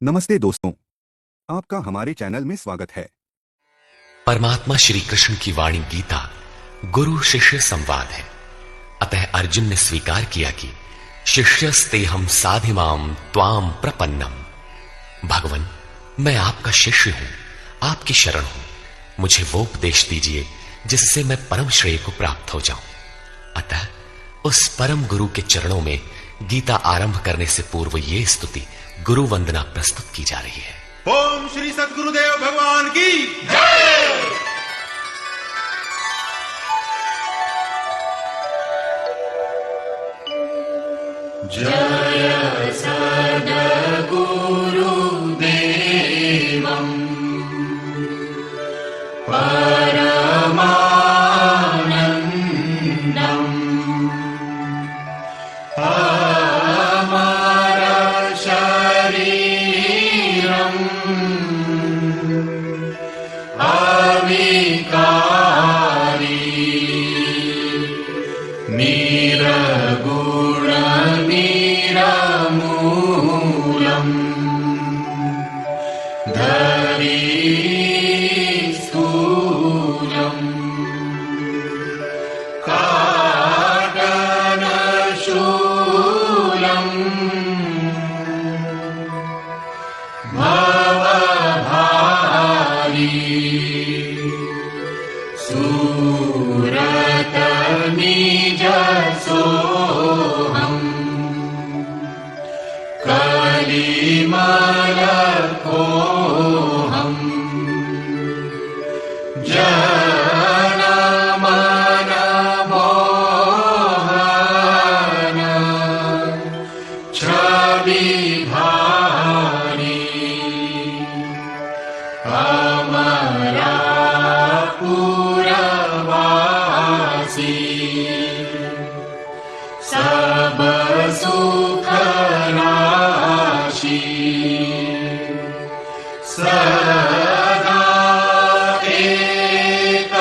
नमस्ते दोस्तों, आपका हमारे चैनल में स्वागत है। परमात्मा श्री कृष्ण की वाणी गीता गुरु शिष्य संवाद है। अतः अर्जुन ने स्वीकार किया कि शिष्यस्ते हम साधिमाम त्वाम प्रपन्नम। भगवान, मैं आपका शिष्य हूं, आपकी शरण हूं। मुझे वो उपदेश दीजिए जिससे मैं परम श्रेय को प्राप्त हो जाऊं। अतः उस परम गुरु के चरणों में गीता आरंभ करने से पूर्व ये स्तुति गुरु वंदना प्रस्तुत की जा रही है। ओम श्री सद्गुरुदेव भगवान की जय। जय सद्गुरुदेवं परमानन्दम् अमर शरीरम् अविकारी निरगुण निरमूलम् धरी स्थूलम् काटनशूलम् भवभारी सूरत निजसोऽहम् कलिमलकोऽहम् जनमन मोहन छविभारी अमरापुरवासी सब सुख राशि सदा एक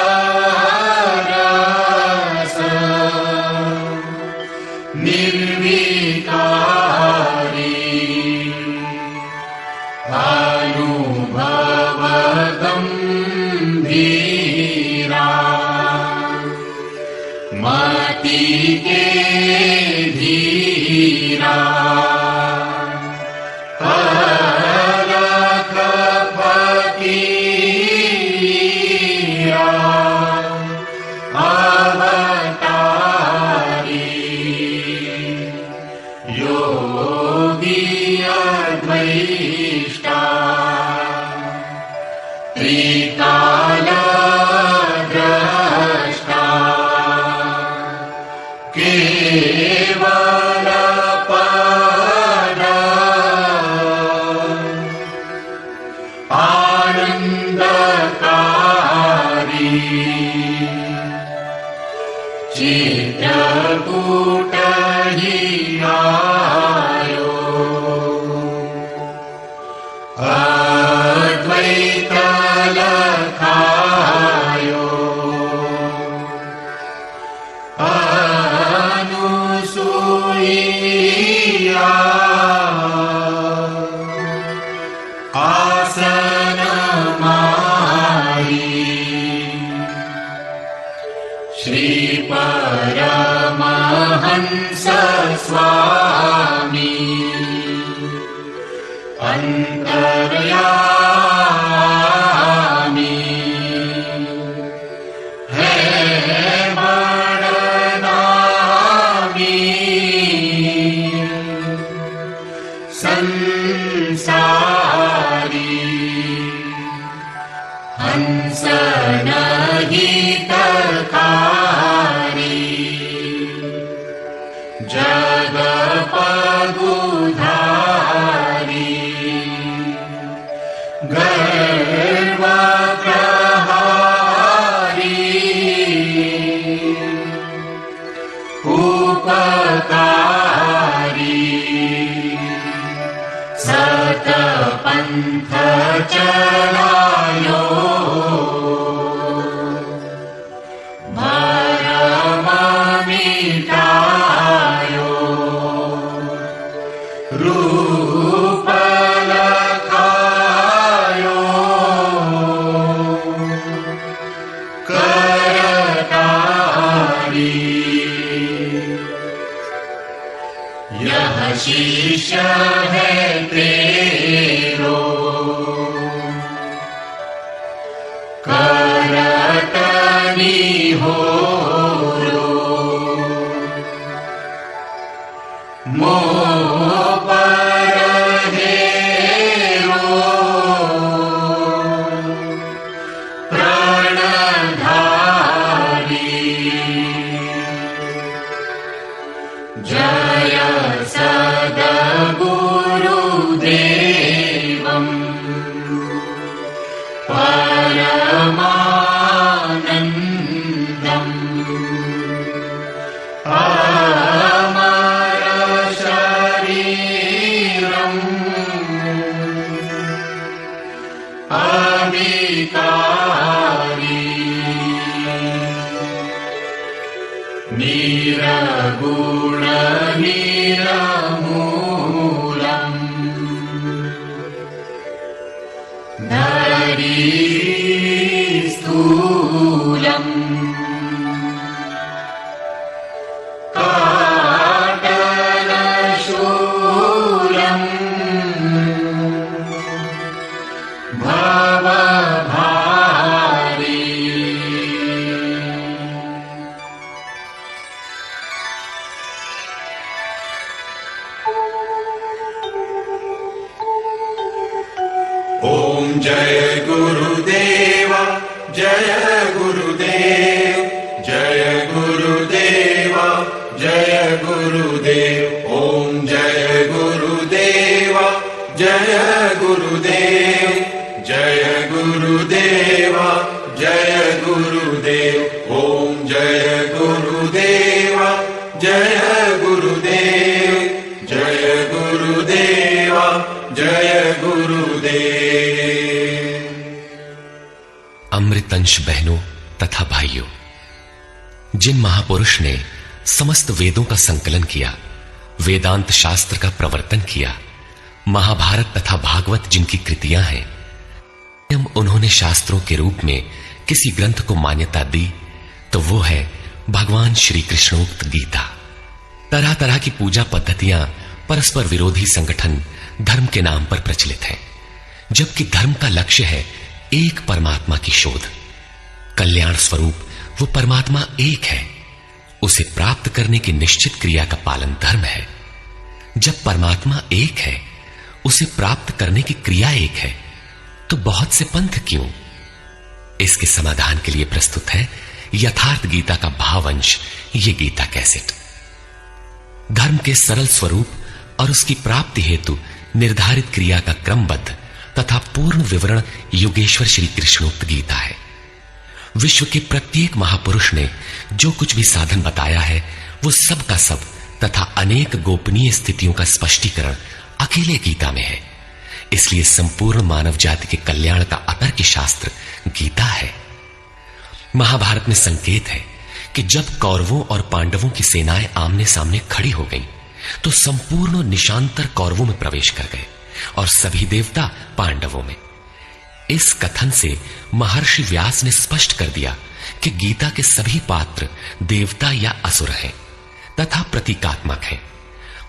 रस निर्विकारी अनुभव गंभीरा मति के धीरा अलख फकीरा अवतारी योगी अद्वैष्टा त्रिकालद्रष्टा केवल पद आनंदकारी चित्रकूट ही आयो अद्वैत लखायो अनुसूया आसन माई श्री परमहंस स्वामी अंतर्यामी है बड़नामी संसारी हंस नहितकारी जगपदुधारी गर्व प्रहारी उपकारी सतपंथ चलायो भरम मिटायो रूप परमानन्दम् अमरशरीरम् अविकारी निरगुण निरमूलम् स्थूलम् काटलशूलम् भवभारी ओम जय गुरुदेव जय गुरुदेव जय गुरुदेव जय गुरुदेव ओम जय गुरुदेव जय गुरुदेव जय गुरुदेव जय गुरुदेव ओम जय गुरुदेव जय गुरुदेव जय गुरुदेव जय गुरुदेव। अमृतंश बहनों तथा भाइयों, जिन महापुरुष ने समस्त वेदों का संकलन किया, वेदांत शास्त्र का प्रवर्तन किया, महाभारत तथा भागवत जिनकी कृतियां हैं, उन्होंने शास्त्रों के रूप में किसी ग्रंथ को मान्यता दी तो वो है भगवान श्री कृष्णोक्त गीता। तरह तरह की पूजा पद्धतियां परस्पर विरोधी संगठन धर्म के नाम पर प्रचलित हैं, जबकि धर्म का लक्ष्य है एक परमात्मा की शोध। कल्याण स्वरूप वो परमात्मा एक है, उसे प्राप्त करने की निश्चित क्रिया का पालन धर्म है। जब परमात्मा एक है, उसे प्राप्त करने की क्रिया एक है, तो बहुत से पंथ क्यों? इसके समाधान के लिए प्रस्तुत है यथार्थ गीता का भावांश, ये गीता कैसेट। धर्म के सरल स्वरूप और उसकी प्राप्ति हेतु निर्धारित क्रिया का क्रमबद्ध तथा पूर्ण विवरण योगेश्वर श्री कृष्णोक्त गीता है। विश्व के प्रत्येक महापुरुष ने जो कुछ भी साधन बताया है, वो सब का सब तथा अनेक गोपनीय स्थितियों का स्पष्टीकरण अकेले गीता में है। इसलिए संपूर्ण मानव जाति के कल्याण का अतर्क शास्त्र गीता है। महाभारत में संकेत है कि जब कौरवों और पांडवों की सेनाएं आमने सामने खड़ी हो गईं, तो संपूर्ण निशांतर कौरवों में प्रवेश कर गए और सभी देवता पांडवों में। इस कथन से महर्षि व्यास ने स्पष्ट कर दिया कि गीता के सभी पात्र देवता या असुर हैं तथा प्रतीकात्मक हैं।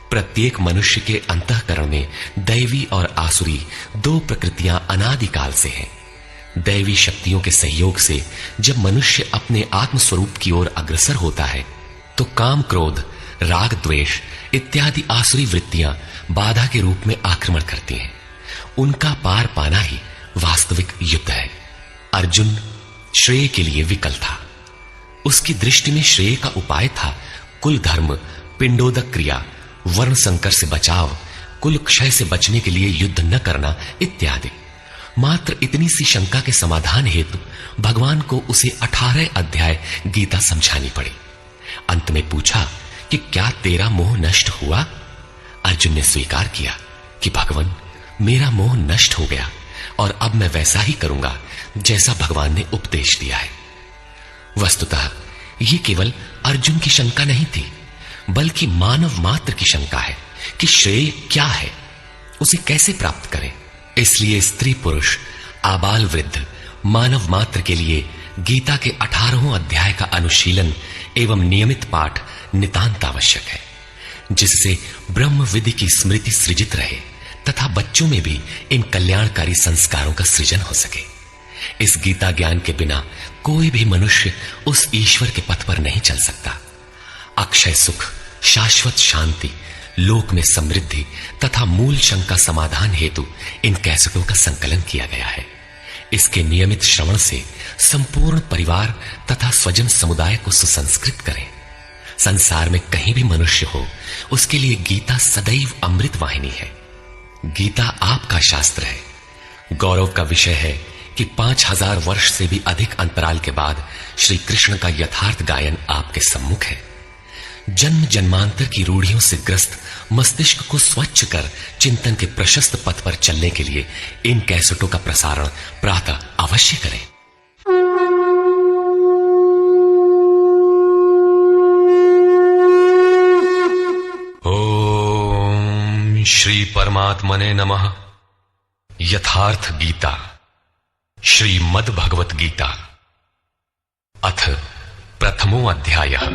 प्रत्येक मनुष्य के अंतःकरण में दैवी और आसुरी दो प्रकृतियां अनादिकाल से हैं। दैवी शक्तियों के सहयोग से जब मनुष्य अपने आत्म स्वरूप की ओर अग्रसर होता है, तो काम, क्रोध, राग, द्वेष इत्यादि आसुरी वृत्तियां बाधा के रूप में आक्रमण करती हैं। उनका पार पाना ही वास्तविक युद्ध है। अर्जुन श्रेय के लिए विकल था। उसकी दृष्टि में श्रेय का उपाय था कुल धर्म, पिंडोदक क्रिया, वर्ण संकर से बचाव, कुल क्षय से बचने के लिए युद्ध न करना इत्यादि। मात्र इतनी सी शंका के समाधान हेतु भगवान को उसे 18 अध्याय गीता समझानी पड़ी। अंत में पूछा कि क्या तेरा मोह नष्ट हुआ? अर्जुन ने स्वीकार किया कि भगवान, मेरा मोह नष्ट हो गया और अब मैं वैसा ही करूंगा जैसा भगवान ने उपदेश दिया है। वस्तुतः यह केवल अर्जुन की शंका नहीं थी, बल्कि मानव मात्र की शंका है कि श्रेय क्या है, उसे कैसे प्राप्त करें। इसलिए स्त्री पुरुष, आबाल वृद्ध, मानव मात्र के लिए गीता के 18वें अध्याय का अनुशीलन एवं नियमित पाठ नितांत आवश्यक है, जिससे ब्रह्म विधि की स्मृति सृजित रहे तथा बच्चों में भी इन कल्याणकारी संस्कारों का सृजन हो सके। इस गीता ज्ञान के बिना कोई भी मनुष्य उस ईश्वर के पथ पर नहीं चल सकता। अक्षय सुख, शाश्वत शांति, लोक में समृद्धि तथा मूल शंका समाधान हेतु इन कैसेटों का संकलन किया गया है। इसके नियमित श्रवण से संपूर्ण परिवार तथा स्वजन समुदाय को सुसंस्कृत करें। संसार में कहीं भी मनुष्य हो, उसके लिए गीता सदैव अमृत वाहिनी है। गीता आपका शास्त्र है। गौरव का विषय है कि 5000 वर्ष से भी अधिक अंतराल के बाद श्री कृष्ण का यथार्थ गायन आपके सम्मुख है। जन्म जन्मांतर की रूढ़ियों से ग्रस्त मस्तिष्क को स्वच्छ कर चिंतन के प्रशस्त पथ पर चलने के लिए इन कैसेटों का प्रसारण प्रातः अवश्य करें। ओम श्री परमात्मने नमः। यथार्थ गीता श्रीमद् भगवत गीता अथ प्रथमो अध्यायः।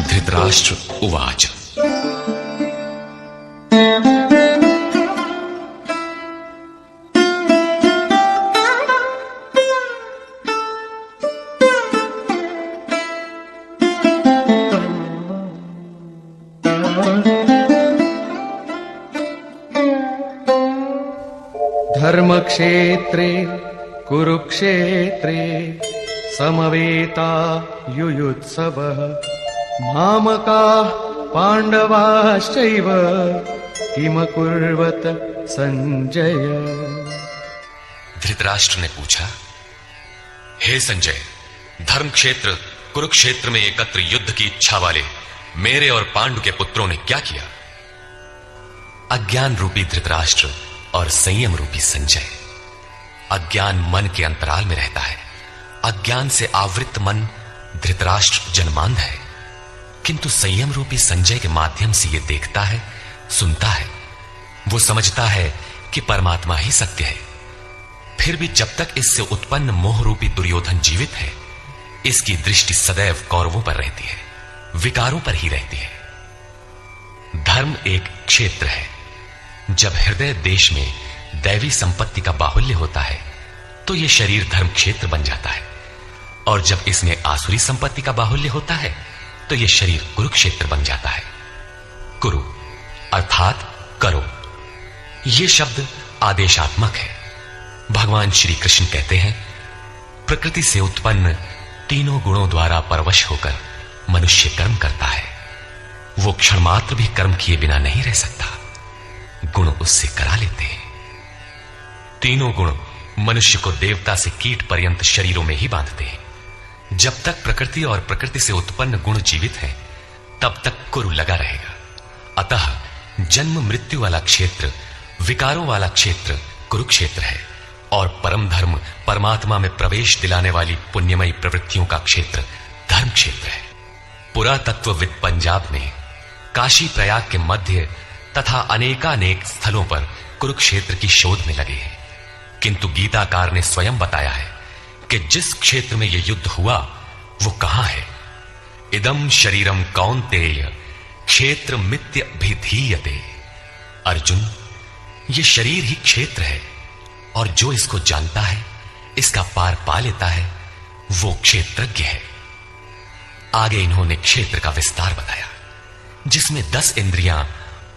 धृतराष्ट्र उवाच। धर्मक्षेत्रे कुरुक्षेत्रे समवेता युयुत्सवः मामकाः पांडवाश्चैव किमकुर्वत संजय। धृतराष्ट्र ने पूछा, हे संजय, धर्म क्षेत्र कुरुक्षेत्र में एकत्र युद्ध की इच्छा वाले मेरे और पांडु के पुत्रों ने क्या किया? अज्ञान रूपी धृतराष्ट्र और संयम रूपी संजय। अज्ञान मन के अंतराल में रहता है। अज्ञान से आवृत मन धृतराष्ट्र जन्मांध है, किंतु संयम रूपी संजय के माध्यम से यह देखता है, सुनता है। वो समझता है कि परमात्मा ही सत्य है। फिर भी जब तक इससे उत्पन्न मोह रूपी दुर्योधन जीवित है, इसकी दृष्टि सदैव कौरवों पर रहती है, विकारों पर ही रहती है। धर्म एक क्षेत्र है। जब हृदय देश में दैवी संपत्ति का बाहुल्य होता है तो यह शरीर धर्म क्षेत्र बन जाता है, और जब इसमें आसुरी संपत्ति का बाहुल्य होता है तो यह शरीर कुरुक्षेत्र बन जाता है। कुरु अर्थात करो। यह शब्द आदेशात्मक है। भगवान श्री कृष्ण कहते हैं, प्रकृति से उत्पन्न तीनों गुणों द्वारा परवश होकर मनुष्य कर्म करता है। वो क्षण मात्र भी कर्म किए बिना नहीं रह सकता, गुण उससे करा लेते हैं। तीनों गुण मनुष्य को देवता से कीट पर्यंत शरीरों में ही बांधते हैं। जब तक प्रकृति और प्रकृति से उत्पन्न गुण जीवित हैं, तब तक कुरु लगा रहेगा। अतः जन्म मृत्यु वाला क्षेत्र, विकारों वाला क्षेत्र कुरुक्षेत्र है, और परम धर्म परमात्मा में प्रवेश दिलाने वाली पुण्यमयी प्रवृत्तियों का क्षेत्र धर्म क्षेत्र है। पुरातत्वविद पंजाब में काशी प्रयाग के मध्य तथा अनेकानेक स्थलों पर कुरुक्षेत्र की शोध में लगे हैं, किंतु गीताकार ने स्वयं बताया है कि जिस क्षेत्र में यह युद्ध हुआ वो कहां है। इदम शरीरम कौन्तेय क्षेत्र मित्यभिधीयते। अर्जुन, ये शरीर ही क्षेत्र है, और जो इसको जानता है, इसका पार पा लेता है, वो क्षेत्रज्ञ है। आगे इन्होंने क्षेत्र का विस्तार बताया, जिसमें 10 इंद्रियां,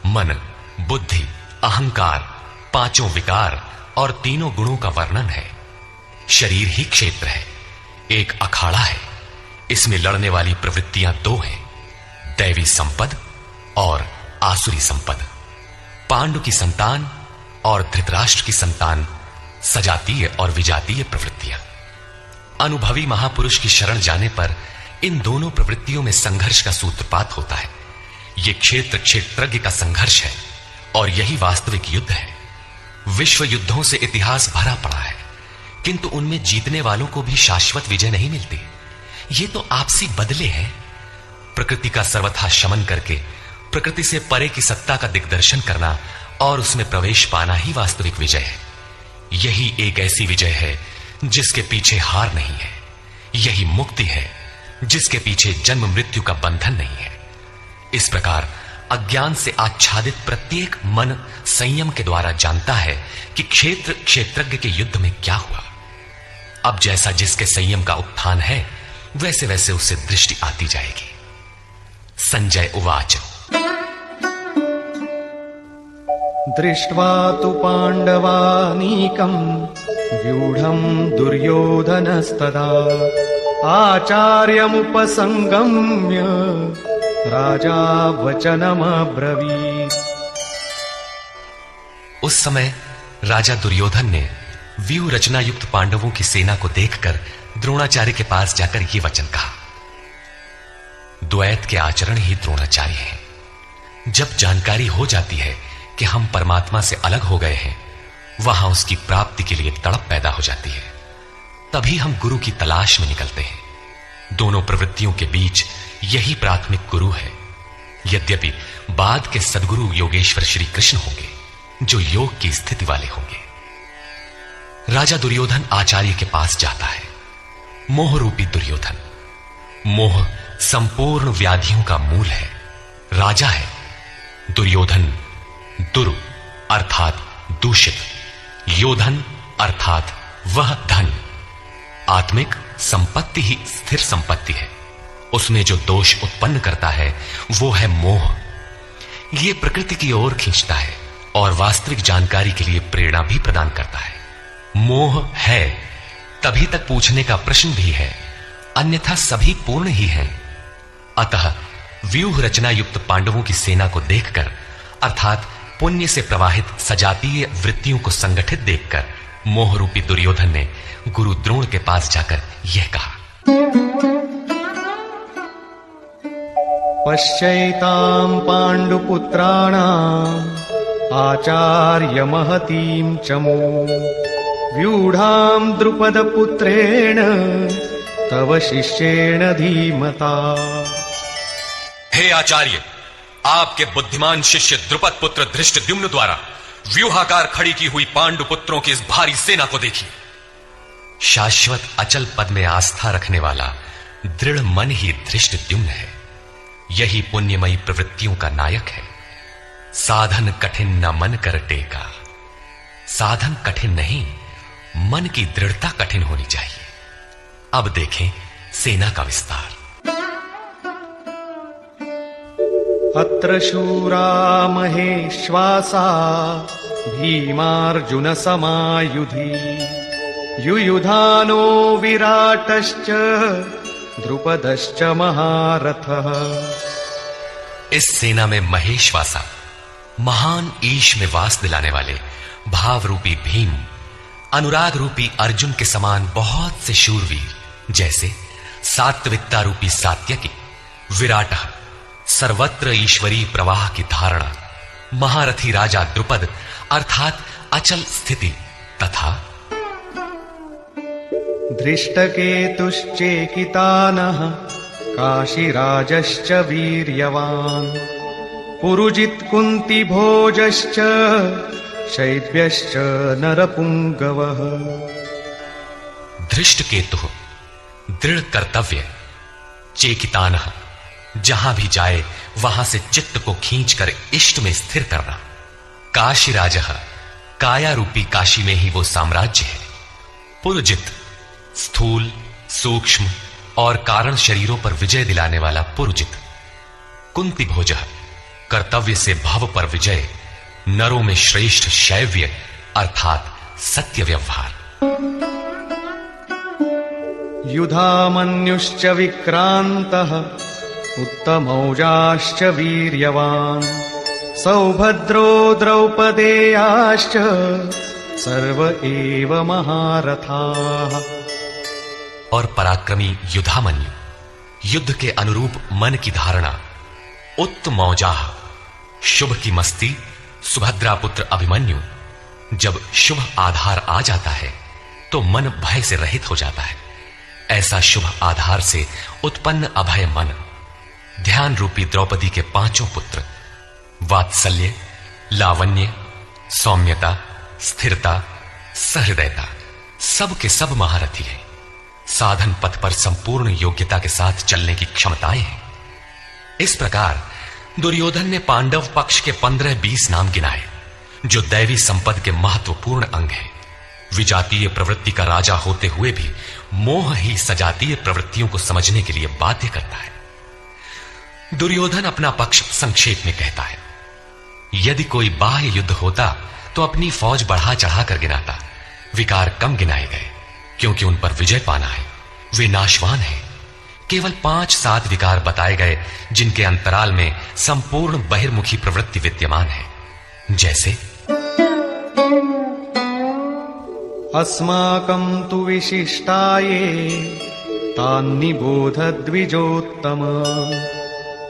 मन, बुद्धि, अहंकार, 5 विकार और 3 गुणों का वर्णन है। शरीर ही क्षेत्र है। एक अखाड़ा है। इसमें लड़ने वाली प्रवृत्तियां 2 हैं, दैवी संपद और आसुरी संपद। पांडु की संतान और धृतराष्ट्र की संतान सजातीय और विजातीय प्रवृत्तियां। अनुभवी महापुरुष की शरण जाने पर इन दोनों प्रवृत्तियों में संघर्ष का सूत्रपात होता है। यह क्षेत्र क्षेत्रज्ञ का संघर्ष है, और यही वास्तविक युद्ध है। विश्व युद्धों से इतिहास भरा पड़ा है, किंतु उनमें जीतने वालों को भी शाश्वत विजय नहीं मिलती। ये तो आपसी बदले हैं। प्रकृति का सर्वथा शमन करके प्रकृति से परे की सत्ता का दिग्दर्शन करना और उसमें प्रवेश पाना ही वास्तविक विजय है। यही एक ऐसी विजय है जिसके पीछे हार नहीं है। यही मुक्ति है जिसके पीछे जन्म मृत्यु का बंधन नहीं है। इस प्रकार अज्ञान से आच्छादित प्रत्येक मन संयम के द्वारा जानता है कि क्षेत्र क्षेत्रज्ञ के युद्ध में क्या हुआ। अब जैसा जिसके संयम का उत्थान है, वैसे वैसे उसे दृष्टि आती जाएगी। संजय उवाच। दृष्ट्वा तु पाण्डवानीकम् व्यूढम् दुर्योधनस्तदा आचार्यमुपसंगम्य राजा वचनमब्रवीत्। उस समय राजा दुर्योधन ने व्यूह रचना युक्त पांडवों की सेना को देखकर द्रोणाचार्य के पास जाकर यह वचन कहा। द्वैत के आचरण ही द्रोणाचार्य हैं। जब जानकारी हो जाती है कि हम परमात्मा से अलग हो गए हैं, वहां उसकी प्राप्ति के लिए तड़प पैदा हो जाती है। तभी हम गुरु की तलाश में निकलते हैं। दोनों प्रवृत्तियों के बीच यही प्राथमिक गुरु है। यद्यपि बाद के सद्गुरु योगेश्वर श्री कृष्ण होंगे, जो योग की स्थिति वाले होंगे। राजा दुर्योधन आचार्य के पास जाता है। मोह रूपी दुर्योधन। मोह संपूर्ण व्याधियों का मूल है। राजा है। दुर्योधन दुर अर्थात दूषित, योधन अर्थात वह धन। आत्मिक संपत्ति ही स्थिर संपत्ति है। उसमें जो दोष उत्पन्न करता है वो है मोह। यह प्रकृति की ओर खींचता है और वास्तविक जानकारी के लिए प्रेरणा भी प्रदान करता है। मोह है तभी तक पूछने का प्रश्न भी है, अन्यथा सभी पूर्ण ही हैं। अतः व्यूह रचना युक्त पांडवों की सेना को देखकर, अर्थात पुण्य से प्रवाहित सजातीय वृत्तियों को संगठित देखकर, मोह रूपी दुर्योधन ने गुरु द्रोण के पास जाकर यह कहा। पश्यैतां पाण्डुपुत्राणाम् आचार्य महतीं चमू व्यूढां द्रुपदपुत्रेण तव शिष्येण धीमता। हे आचार्य, आपके बुद्धिमान शिष्य द्रुपद पुत्र धृष्टद्युम्न द्वारा व्यूहाकार खड़ी की हुई पांडु पुत्रों की इस भारी सेना को देखिए। शाश्वत अचल पद में आस्था रखने वाला दृढ़ मन ही धृष्टद्युम्न है। यही पुण्यमयी प्रवृत्तियों का नायक है। साधन कठिन न मन कर टेका। साधन कठिन नहीं, मन की दृढ़ता कठिन होनी चाहिए। अब देखें सेना का विस्तार। अत्र शूरा महेश्वासा भीमार्जुन समायुधि युयुधानो विराटश्च द्रुपदश्च महारथः। इस सेना में महेश्वासा, महान ईश में वास दिलाने वाले भाव रूपी भीम, अनुराग रूपी अर्जुन के समान बहुत से शूरवीर, जैसे सात्विकता रूपी सात्यकी, विराट, सर्वत्र ईश्वरीय प्रवाह की धारणा, महारथी राजा द्रुपद अर्थात अचल स्थिति, तथा धृष्टकेतुश्चेकितानः काशीराजश्च वीर्यवान् पुरुजित् कुन्तिभोजश्च शैब्यश्च नरपुंगवः। धृष्टकेतु दृढ़ कर्तव्य, चेकितानः जहां भी जाए वहां से चित्त को खींचकर इष्ट में स्थिर करना, काशीराजः काया रूपी काशी में ही वो साम्राज्य है, पुरुजित स्थूल सूक्ष्म और कारण शरीरों पर विजय दिलाने वाला पुरुजित, कुंती भोजः कर्तव्य से भव पर विजय, नरों में श्रेष्ठ शैव्य अर्थात सत्य व्यवहार। युधामन्युश्च विक्रान्तः उत्तमौजाश्च वीर्यवान् सौभद्रो द्रौपदेयाश्च सर्व एव महारथाः। और पराक्रमी युधामन्यु, युद्ध के अनुरूप मन की धारणा, उत्तमौजाह शुभ की मस्ती, सुभद्रा पुत्र अभिमन्यु। जब शुभ आधार आ जाता है तो मन भय से रहित हो जाता है। ऐसा शुभ आधार से उत्पन्न अभय मन, ध्यान रूपी द्रौपदी के पांचों पुत्र, वात्सल्य, लावण्य, सौम्यता, स्थिरता, सहृदयता, सब के सब महारथी है। साधन पथ पर संपूर्ण योग्यता के साथ चलने की क्षमताएं हैं। इस प्रकार दुर्योधन ने पांडव पक्ष के 15-20 नाम गिनाए, जो दैवी संपद के महत्वपूर्ण अंग हैं। विजातीय प्रवृत्ति का राजा होते हुए भी मोह ही सजातीय प्रवृत्तियों को समझने के लिए बाध्य करता है। दुर्योधन अपना पक्ष संक्षेप में कहता है। यदि कोई बाह्य युद्ध होता तो अपनी फौज बढ़ा चढ़ा कर गिनाता। विकार कम गिनाए गए क्योंकि उन पर विजय पाना है। वे नाशवान हैं। केवल 5-7 विकार बताए गए जिनके अंतराल में संपूर्ण बहिर्मुखी प्रवृत्ति विद्यमान है। जैसे अस्माकं तु विशिष्टाये तान्निबोध द्विजोत्तम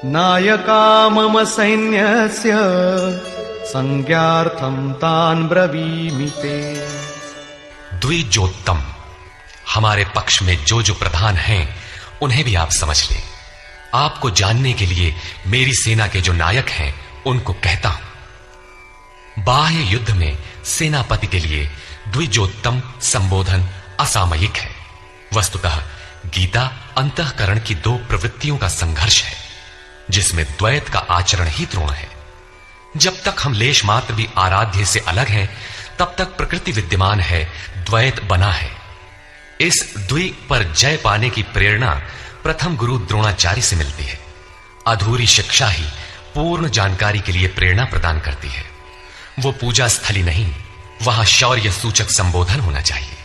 नायका मम सैन्यस्य संज्ञार्थं तान् ब्रवीमि ते। द्विजोत्तम, हमारे पक्ष में जो जो प्रधान हैं उन्हें भी आप समझ लें। आपको जानने के लिए मेरी सेना के जो नायक हैं उनको कहता हूं। बाह्य युद्ध में सेनापति के लिए द्विजोत्तम संबोधन असामयिक है। वस्तुतः गीता अंतःकरण की 2 प्रवृत्तियों का संघर्ष है जिसमें द्वैत का आचरण ही द्रोण है। जब तक हम लेश मात्र भी आराध्य से अलग हैं तब तक प्रकृति विद्यमान है, द्वैत बना है। इस द्वि पर जय पाने की प्रेरणा प्रथम गुरु द्रोणाचार्य से मिलती है। अधूरी शिक्षा ही पूर्ण जानकारी के लिए प्रेरणा प्रदान करती है। वो पूजा स्थली नहीं, वहां शौर्य सूचक संबोधन होना चाहिए।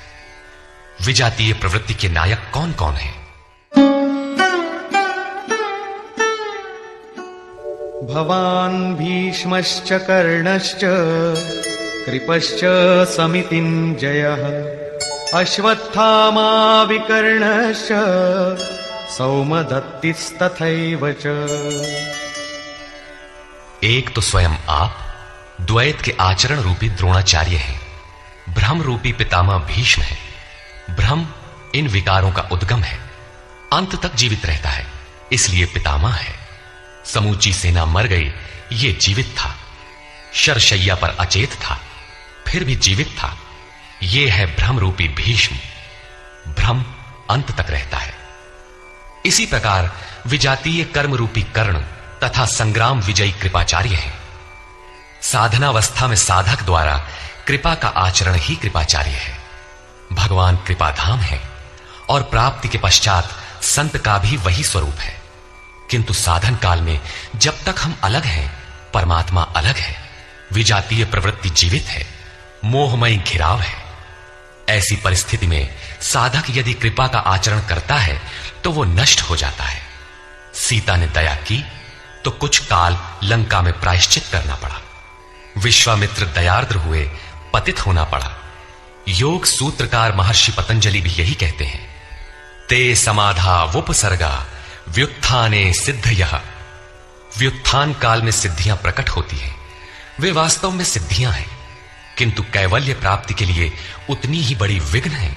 विजातीय प्रवृत्ति के नायक कौन कौन हैं? भवान् भीष्मश्च कर्णश्च कृपश्च समितिञ्जयः अश्वत्थामा विकर्णश्च सौमदत्तिस्तथैव च। एक तो स्वयं आप द्वैत के आचरण रूपी द्रोणाचार्य हैं। भ्रम रूपी पितामह भीष्म है। भ्रम इन विकारों का उद्गम है, अंत तक जीवित रहता है, इसलिए पितामह है। समूची सेना मर गई, ये जीवित था। शरशैया पर अचेत था, फिर भी जीवित था। ये है भ्रम रूपी भीष्म। भ्रम अंत तक रहता है। इसी प्रकार विजातीय कर्म रूपी कर्ण तथा संग्राम विजयी कृपाचार्य है। साधनावस्था में साधक द्वारा कृपा का आचरण ही कृपाचार्य है। भगवान कृपाधाम है और प्राप्ति के पश्चात संत का भी वही स्वरूप है। किंतु साधन काल में जब तक हम अलग हैं, परमात्मा अलग है। विजातीय प्रवृत्ति जीवित है, मोहमय घिराव है। ऐसी परिस्थिति में साधक यदि कृपा का आचरण करता है तो वो नष्ट हो जाता है। सीता ने दया की तो कुछ काल लंका में प्रायश्चित करना पड़ा। विश्वामित्र दयार्द्र हुए, पतित होना पड़ा। योग सूत्रकार महर्षि पतंजलि भी यही कहते हैं, ते समाधा वुपसर्गा व्युत्थाने सिद्धयः। व्युत्थान काल में सिद्धियां प्रकट होती हैं। वे वास्तव में सिद्धियां हैं, किंतु कैवल्य प्राप्ति के लिए उतनी ही बड़ी विघ्न है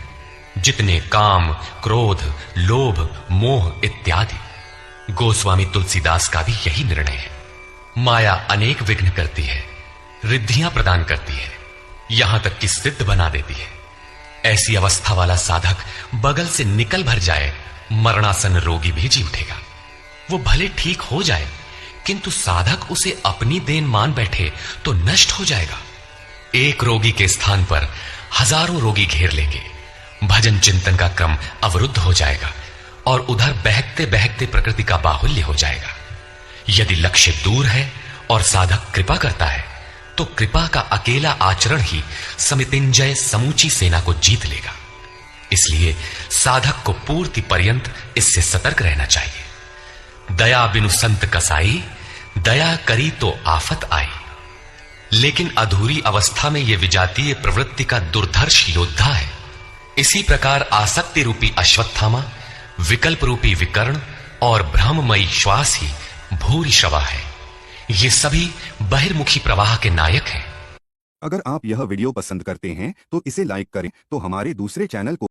जितने काम, क्रोध, लोभ, मोह इत्यादि। गोस्वामी तुलसीदास का भी यही निर्णय है। माया अनेक विघ्न करती है, रिद्धियां प्रदान करती है, यहां तक कि सिद्ध बना देती है। ऐसी अवस्था वाला साधक बगल से निकल भर जाए, मरणासन रोगी भी जी उठेगा। वो भले ठीक हो जाए, किंतु साधक उसे अपनी देन मान बैठे तो नष्ट हो जाएगा। एक रोगी के स्थान पर हजारों रोगी घेर लेंगे। भजन चिंतन का क्रम अवरुद्ध हो जाएगा और उधर बहकते बहकते प्रकृति का बाहुल्य हो जाएगा। यदि लक्ष्य दूर है और साधक कृपा करता है तो कृपा का अकेला आचरण ही समितिंजय समूची सेना को जीत लेगा। इसलिए साधक को पूर्ति पर्यंत इससे सतर्क रहना चाहिए। दया बिनु संत कसाई, दया करी तो आफत आई। लेकिन अधूरी अवस्था में यह विजातीय प्रवृत्ति का दुर्धर्ष योद्धा है। इसी प्रकार आसक्ति रूपी अश्वत्थामा, विकल्प रूपी विकर्ण और भ्रममयी श्वास ही भूरिश्रवा है। ये सभी बहिर्मुखी प्रवाह के नायक हैं। अगर आप यह वीडियो पसंद करते हैं तो इसे लाइक करें तो हमारे दूसरे चैनल को